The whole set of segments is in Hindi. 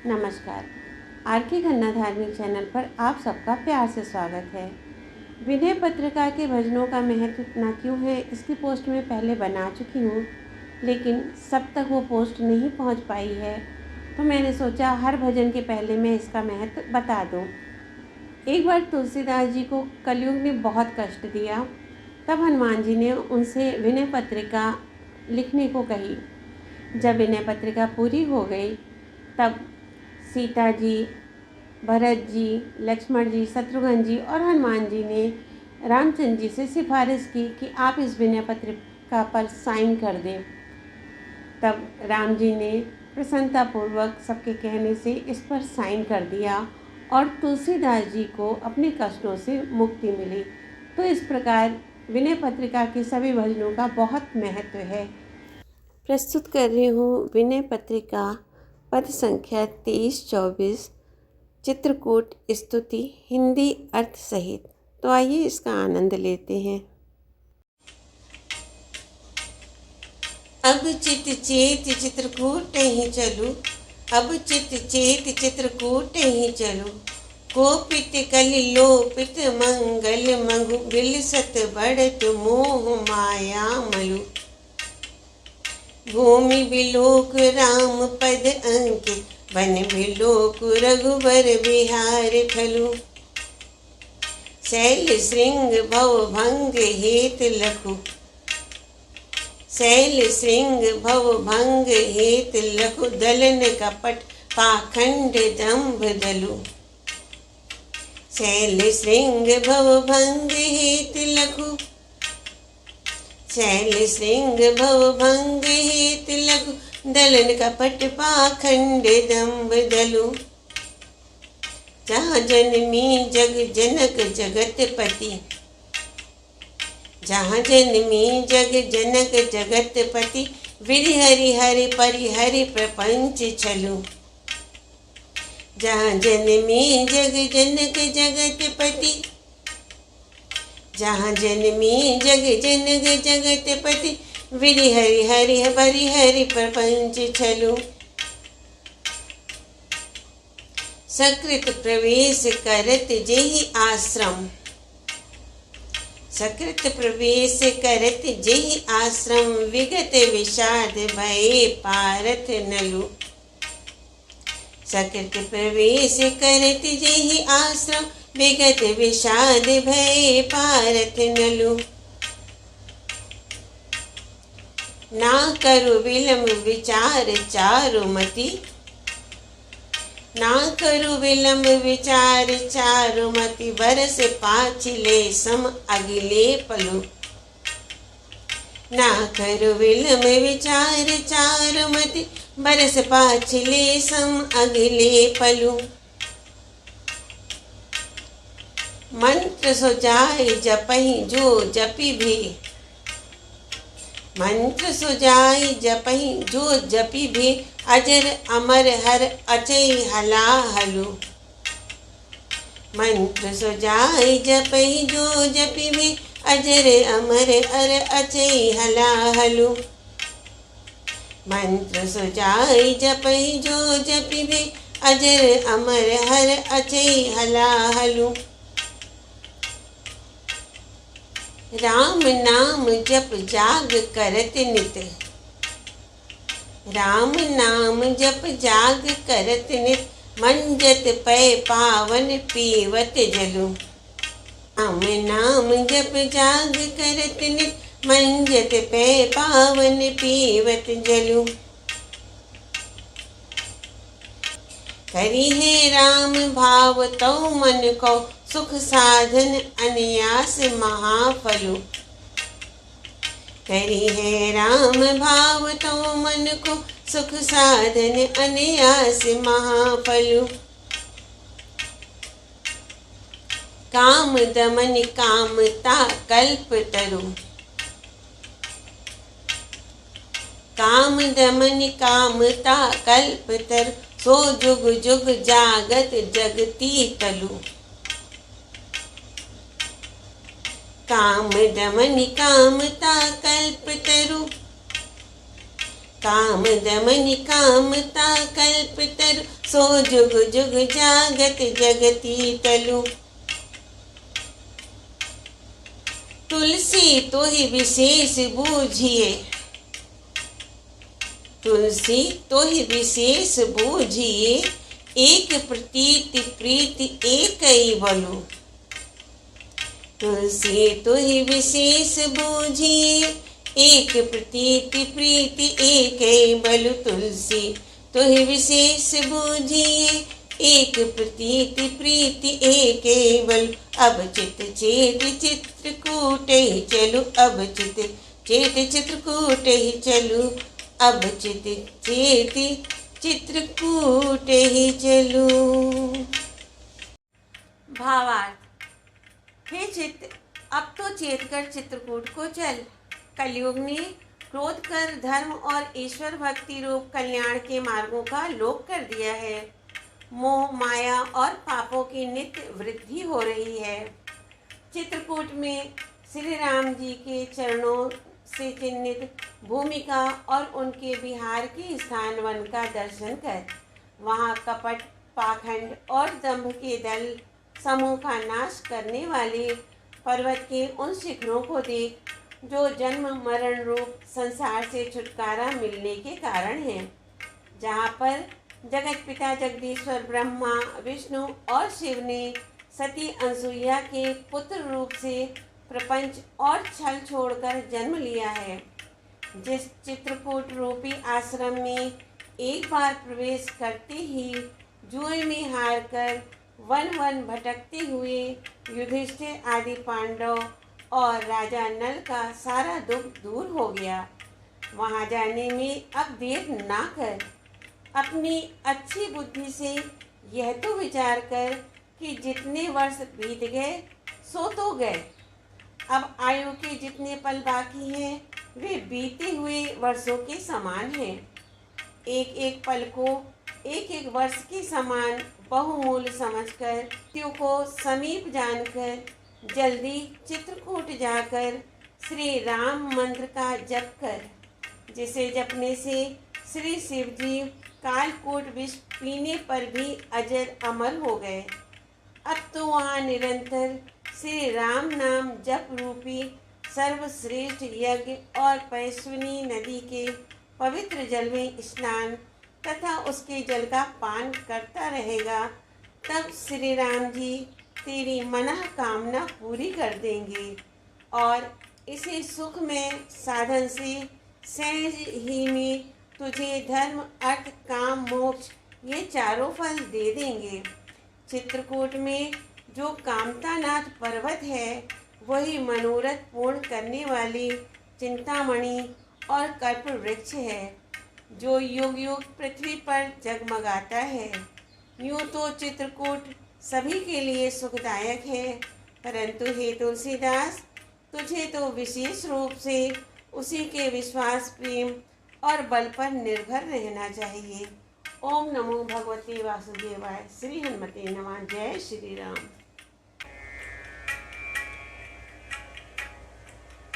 नमस्कार। आर के खन्ना धार्मिक चैनल पर आप सबका प्यार से स्वागत है। विनय पत्रिका के भजनों का महत्व इतना क्यों है, इसकी पोस्ट मैं पहले बना चुकी हूँ, लेकिन सब तक वो पोस्ट नहीं पहुँच पाई है, तो मैंने सोचा हर भजन के पहले मैं इसका महत्व बता दूँ। एक बार तुलसीदास जी को कलयुग ने बहुत कष्ट दिया, तब हनुमान जी ने उनसे विनय पत्रिका लिखने को कही। जब विनय पत्रिका पूरी हो गई, तब सीता जी, भरत जी, लक्ष्मण जी, शत्रुघ्न जी और हनुमान जी ने रामचंद्र जी से सिफारिश की कि आप इस विनय पत्रिका पर साइन कर दें। तब राम जी ने प्रसन्नतापूर्वक सबके कहने से इस पर साइन कर दिया और तुलसीदास जी को अपने कष्टों से मुक्ति मिली। तो इस प्रकार विनय पत्रिका के सभी भजनों का बहुत महत्व है। प्रस्तुत कर रही हूँ विनय पत्रिका पद संख्या 23-24 चित्रकूट स्तुति हिंदी अर्थ सहित। तो आइए इसका आनंद लेते हैं। अब चित चेत चित्रकूट ही चलू, अब चित चेत चित्रकूट ही चलू। कोपित कलि लोपित मंगल मंगु, बिलसत बढ़त मोह माया मलु। भूमि बिलोक राम पद अंकित, वन बिलोक रघुबर बिहार खलु। शैल श्रृंग भव भंग हेत लखु, शैल श्रृंग भव भंग हेत लखु। दलन कपट पाखंड दंभ दलु, शैल श्रृंग भव भंग हेत लखु। शैल श्रृंग भव भंग हेत लखु, दलन कपट पाखंड दंभ दलु। जहाँ जन्मी जग जनक जगत पति, जहाँ जन्मी जग जनक जगत पति। विधि हरि हरि परिहरि प्रपंच छलु। जहाँ जन्मी जग जनक जगत पति, जहाँ जन्मी जग जनक जगत पति। विधि हरि हरि परिहरि प्रपंच छलु। सकृत प्रवेश करत जेहि आश्रम, सकृत प्रवेश करत जेहि आश्रम। विगत विषाद भये पारथ नलु, सकृत प्रवेश करत जेहि आश्रम। विगत विषाद भये पारथ नलु। ना करु विलम्ब विचार चारुमति, ना करु विलम्ब विचार चारुमति। बरस पाछिले सम अगले पलु, ना करु विलम्ब विचार चारुमति। बरस पाछिले सम अगले पलु। मंत्र सो जाय जपहि जो जपि भी, मंत्र सो जाय जपहि जो जपि भी। अजर अमर हर अचई हलाहलु, मंत्र सो जाय जपहि जो जपि भी। अजर अमर हर अचई हलाहलु, मंत्र सो जाय जपहि जो जपि भी। अजर अमर हर अचई हलाहलु। राम नाम जप जाग करत नित, राम नाम जप जाग करत नित। मंजत पै पावन पीवत जलु, राम नाम जप जाग करत नित। मंजत पै पावन पीवत जलु। करी है राम भाव तौ मन को, सुख साधन अनयास महाफलु। करी है राम भाव तो मन को, सुख साधन अनयास महाफलु। काम दमन कामता कल्प तरु, काम दमन कामता कल्प तरु। सो जुग जुग जागत जगती तलु, काम दमन कामता कल्प तरु। काम दमन कामता कल्प तरु। सो जुग जुग जागत जगती तलु। तुलसी तो ही विशेष बूझिए, तुलसी तो ही विशेष बूझिए, एक प्रतीति प्रीति एक ही बलु। तुलसी तो ही विशेष बूझिए, एक प्रतीति प्रीति एक ही बलु। तुलसी तो ही विशेष बूझिए, एक प्रतीति प्रीति एक ही बलु। अब चित चेत चित्रकूट ही चलु, अब चित चेत चित्रकूट ही चलु, अब चित चेत चित्रकूट ही चलु। भावार्थ। हे चित्त, अब तो चेत कर चित्रकूट को चल। कलयुग ने क्रोध कर धर्म और ईश्वर भक्ति रूप कल्याण के मार्गों का लोप कर दिया है। मोह माया और पापों की नित्य वृद्धि हो रही है। चित्रकूट में श्री राम जी के चरणों से चिन्हित भूमिका और उनके बिहार के स्थान वन का दर्शन कर वहाँ कपट, पाखंड और दंभ के दल समूह का नाश करने वाले पर्वत के उन शिखरों को देख जो जन्म मरण रूप संसार से छुटकारा मिलने के कारण हैं, जहाँ पर जगत पिता जगदीश्वर ब्रह्मा, विष्णु और शिव ने सती अनसुईया के पुत्र रूप से प्रपंच और छल छोड़कर जन्म लिया है। जिस चित्रकूट रूपी आश्रम में एक बार प्रवेश करते ही जुए में हारकर वन वन भटकते हुए युधिष्ठिर आदि पांडव और राजा नल का सारा दुख दूर हो गया। वहाँ जाने में अब देर ना कर। अपनी अच्छी बुद्धि से यह तो विचार कर कि जितने वर्ष बीत गए सो तो गए, अब आयु के जितने पल बाकी हैं वे बीते हुए वर्षों के समान हैं। एक एक पल को एक एक वर्ष के समान बहुमूल्य समझकर मृत्यु को समीप जानकर जल्दी चित्रकूट जाकर श्री राम मंत्र का जप कर, जिसे जपने से श्री शिव जी कालकूट विष पीने पर भी अजर अमर हो गए। अब तो वहाँ निरंतर श्री राम नाम जप रूपी सर्वश्रेष्ठ यज्ञ और पैश्विनी नदी के पवित्र जल में स्नान तथा उसके जल का पान करता रहेगा। तब श्री राम जी तेरी मनः कामना पूरी कर देंगे और इसी सुख में साधन से सहज ही में तुझे धर्म, अर्थ, काम, मोक्ष ये चारों फल दे देंगे। चित्रकूट में जो कामतानाथ पर्वत है वही मनोरथ पूर्ण करने वाली चिंतामणि और कल्प वृक्ष है, जो युग युग पृथ्वी पर जगमगाता है। यूँ तो चित्रकूट सभी के लिए सुखदायक है, परंतु हे तुलसीदास, तुझे तो विशेष रूप से उसी के विश्वास, प्रेम और बल पर निर्भर रहना चाहिए। ओम नमो भगवते वासुदेवाय। श्री हनुमते नमः। जय श्री राम।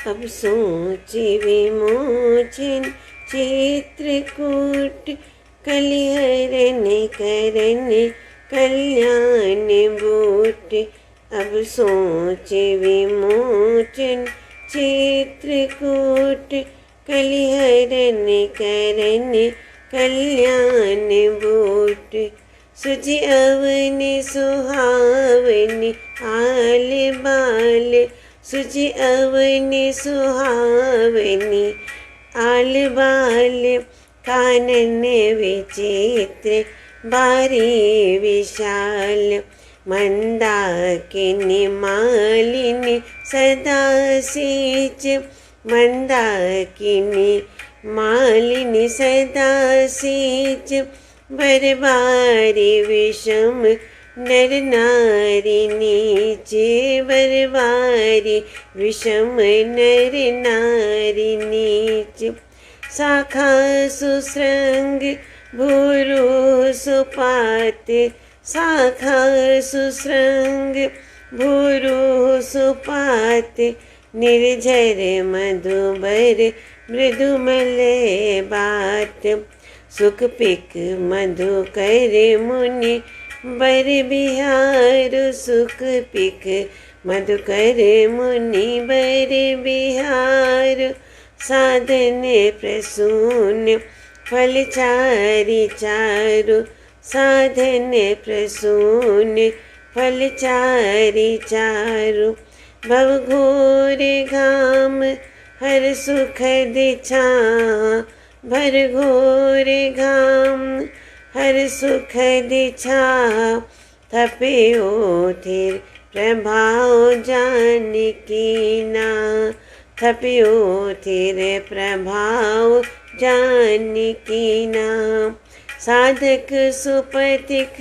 अब सोचे विमोचन चित्रकूट, कलिहरण करन कल्याण बूट। अब सोचे विमोचन चित्रकूट, कलिहरण करन कल्याण बूट। सुझि अवन सुहावन आल बाल, सुझि अवन सुहावनी आल बाल। कानन विचित्र बारी विशाल, मंदाकिनी मालिनी सदा सींच। मंदाकिनी मालिनी सदा सींच, बरबारी विषम नर नारी नीचे। बरबारी विषम नर नारी नीच। शाखा सुश्रृंग भूरु सुपात, शाखा सुश्रृंग भूरु सुपात। निर्झर मधुबर मृदुमल बात, सुख पिक मधुकर मुनि बर बिहार। सुख पिक मधुकर मुनि बर बिहार। साधन प्रसून फल चारि चारु। साधन प्रसून फल चारि चारु। भवघोर घाम हर सुखद छाँ। भर घोर घाम हर सुखद छाँ। थप्यो थिर प्रभाव जानकी नाँ। थप्यो थिर प्रभाव जानकी नाँ। साधक सुपथिक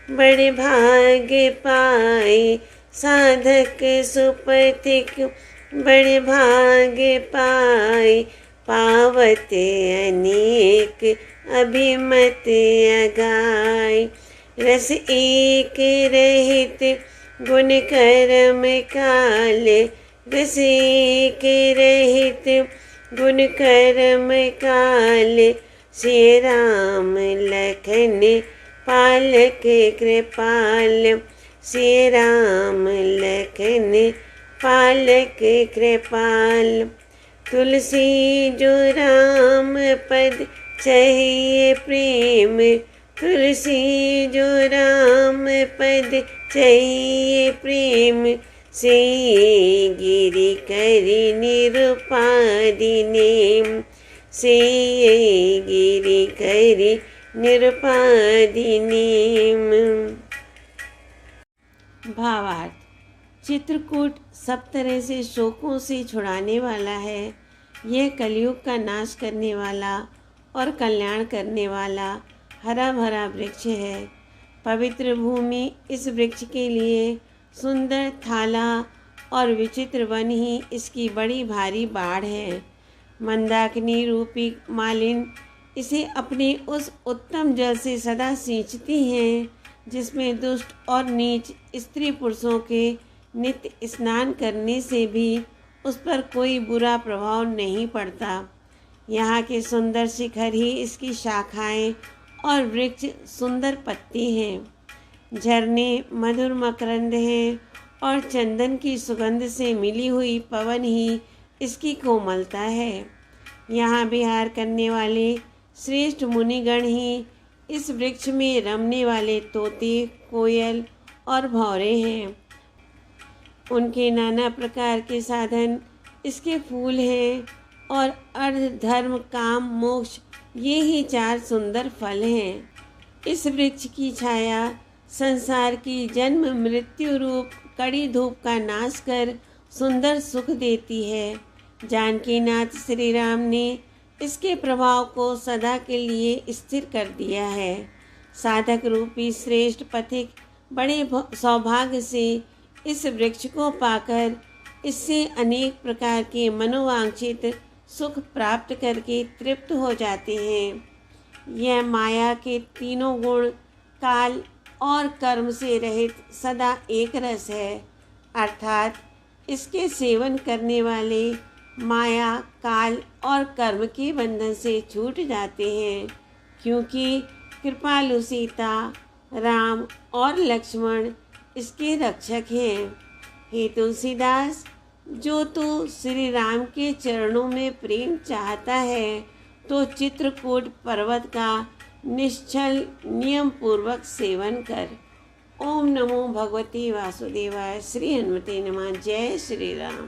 बड़ भाग पाए। साधक सुपथिक बड़ भाग पाए। पावत अनेक अभिमत अगाय। रस एक रहित गुण कर्म काल। रस एक रहित गुण कर्म काल। श्री राम लखन पालक कृपाल। श्री राम लखन पालक कृपाल। तुलसी जो राम पद चाहिए प्रेम। तुलसी जो राम पद चाहिए प्रेम। से गिरि करि निरुपाधि नेम। से गिरि करि निरुपाधि नेम। भावार्थ: चित्रकूट सब तरह से शोकों से छुड़ाने वाला है। यह कलयुग का नाश करने वाला और कल्याण करने वाला हरा भरा वृक्ष है। पवित्र भूमि इस वृक्ष के लिए सुंदर थाला और विचित्र वन ही इसकी बड़ी भारी बाढ़ है। मंदाकिनी रूपी मालिन इसे अपने उस उत्तम जल से सदा सींचती हैं जिसमें दुष्ट और नीच स्त्री पुरुषों के नित्य स्नान करने से भी उस पर कोई बुरा प्रभाव नहीं पड़ता। यहाँ के सुंदर शिखर ही इसकी शाखाएं और वृक्ष सुंदर पत्ती हैं। झरने मधुर मकरंद हैं और चंदन की सुगंध से मिली हुई पवन ही इसकी कोमलता है। यहाँ विहार करने वाले श्रेष्ठ मुनिगण ही इस वृक्ष में रमने वाले तोते, कोयल और भौरे हैं। उनके नाना प्रकार के साधन इसके फूल हैं और अर्थ, धर्म, काम, मोक्ष ये ही 4 सुंदर फल हैं। इस वृक्ष की छाया संसार की जन्म मृत्यु रूप कड़ी धूप का नाश कर सुंदर सुख देती है। जानकीनाथ श्री राम ने इसके प्रभाव को सदा के लिए स्थिर कर दिया है। साधक रूपी श्रेष्ठ पथिक बड़े सौभाग्य से इस वृक्ष को पाकर इससे अनेक प्रकार के मनोवांछित सुख प्राप्त करके तृप्त हो जाते हैं। यह माया के तीनों गुण, काल और कर्म से रहित सदा एक रस है, अर्थात इसके सेवन करने वाले माया, काल और कर्म के बंधन से छूट जाते हैं, क्योंकि कृपालु सीता, राम और लक्ष्मण इसके रक्षक हैं। हे तुलसीदास, जो तू श्री राम के चरणों में प्रेम चाहता है तो चित्रकूट पर्वत का निश्चल नियम पूर्वक सेवन कर। ओम नमो भगवते वासुदेवाय। श्री हनुमते नमः। जय श्री राम।